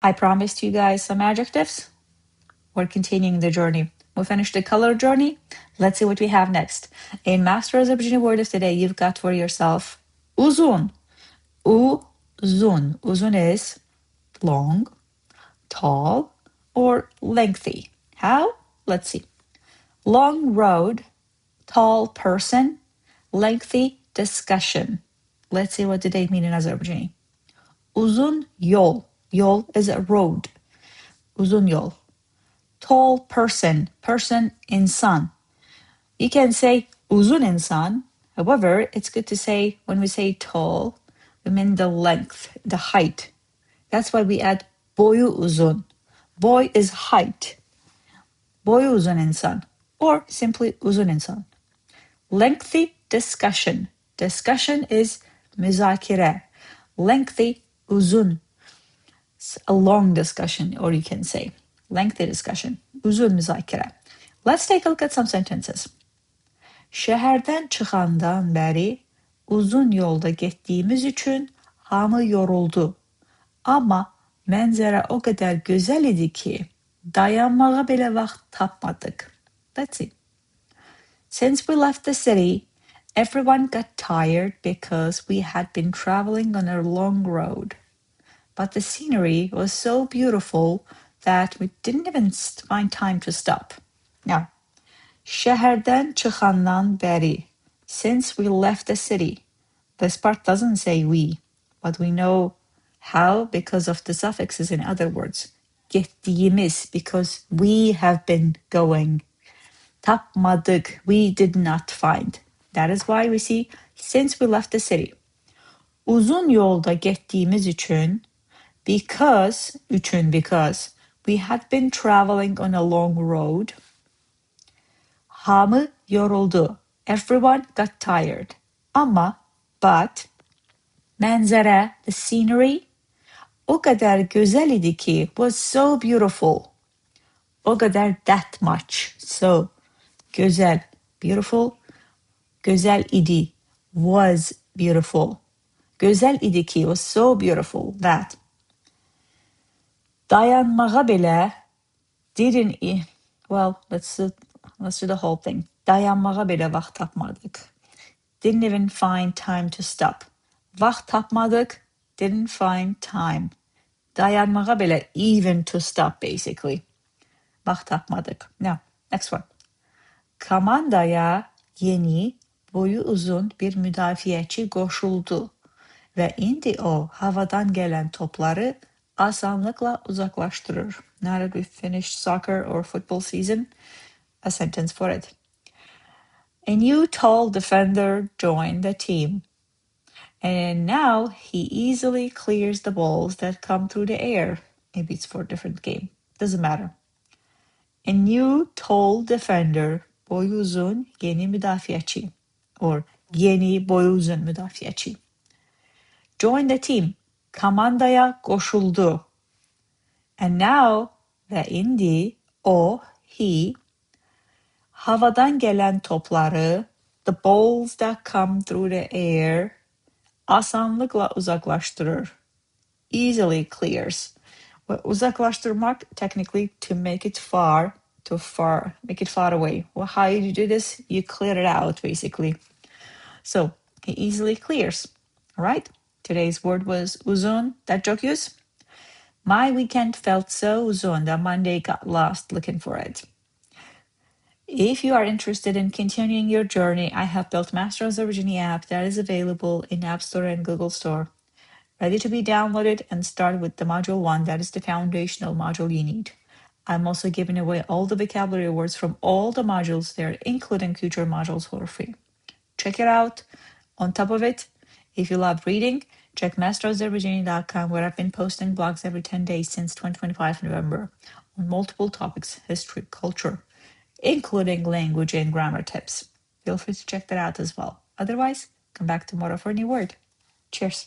I promised you guys some adjectives. We're continuing the journey. We finished the color journey. Let's see what we have next. In Master Azerbaijani word of today, you've got for yourself uzun. Uzun. Uzun is long, tall, or lengthy. How? Let's see. Long road, tall person, lengthy discussion. Let's see what do they mean in Azerbaijani. Uzun yol. Yol is a road. Uzun yol. Tall person. Person, insan. You can say uzun insan. However, it's good to say, when we say tall, we mean the length, the height. That's why we add boyu uzun. Boy is height. Boyu uzun insan. Or simply uzun insan. Lengthy discussion. Discussion is müzakirə. Lengthy, uzun. It's a long discussion, or you can say lengthy discussion. Uzun müzakirə. Let's take a look at some sentences. Şəhərdən çıxandan bəri uzun yolda getdiyimiz üçün hamı yoruldu. Amma mənzərə o qədər gözəl idi ki, dayanmağa belə vaxt tapmadıq. Let's see. Since we left the city, everyone got tired because we had been traveling on a long road. But the scenery was so beautiful that we didn't even find time to stop. Now, Şəhərdən çıxandan bəri, since we left the city. This part doesn't say we, but we know how because of the suffixes in other words. Getdiyimiz, because we have been going. Tapmadıq, we did not find. That is why we see since we left the city. Uzun yolda getdiyimiz üçün, because we had been traveling on a long road. Hamı yoruldu. Everyone got tired. Amma, but, mənzərə, the scenery, o qədər gözəl idi ki, was so beautiful. O qədər, that much. So, gözəl, beautiful. Gözəl idi, was beautiful. Gözəl idi ki, was so beautiful that. Dayanmağa belə, well, let's do the whole thing. Dayanmağa belə vaxt tapmadıq. Didn't even find time to stop. Vaxt tapmadıq, didn't find time. Dayanmağa belə, even to stop, basically. Vaxt tapmadıq. Now, next one. Komandaya yeni, boyu uzun bir müdafiəçi qoşuldu və indi o havadan gələn topları asanlıqla uzaqlaşdırır. Now that we've finished soccer or football season, a sentence for it. A new tall defender joined the team, and now he easily clears the balls that come through the air. Maybe it's for a different game. Doesn't matter. A new tall defender, boyu uzun yeni müdafiəçi, or yeni boyu uzun müdafiəçi. Join the team. Komandaya qoşuldu. And now, və indi, o, he, havadan gələn topları, the balls that come through the air, asanlıqla uzaqlaşdırır. Easily clears. Well, uzaqlaşdırmak, technically, to make it far away. Well, how do you do this? You clear it out, basically. So, he easily clears. All right? Today's word was uzun. That joke use? My weekend felt so uzun that Monday got lost looking for it. If you are interested in continuing your journey, I have built Master Azerbaijani app that is available in App Store and Google Store. Ready to be downloaded and start with the module 1, that is the foundational module you need. I'm also giving away all the vocabulary words from all the modules there, including future modules for free. Check it out. On top of it, if you love reading, check masterazerbaijani.com, where I've been posting blogs every 10 days since 2025 November on multiple topics, history, culture, including language and grammar tips. Feel free to check that out as well. Otherwise, come back tomorrow for a new word. Cheers.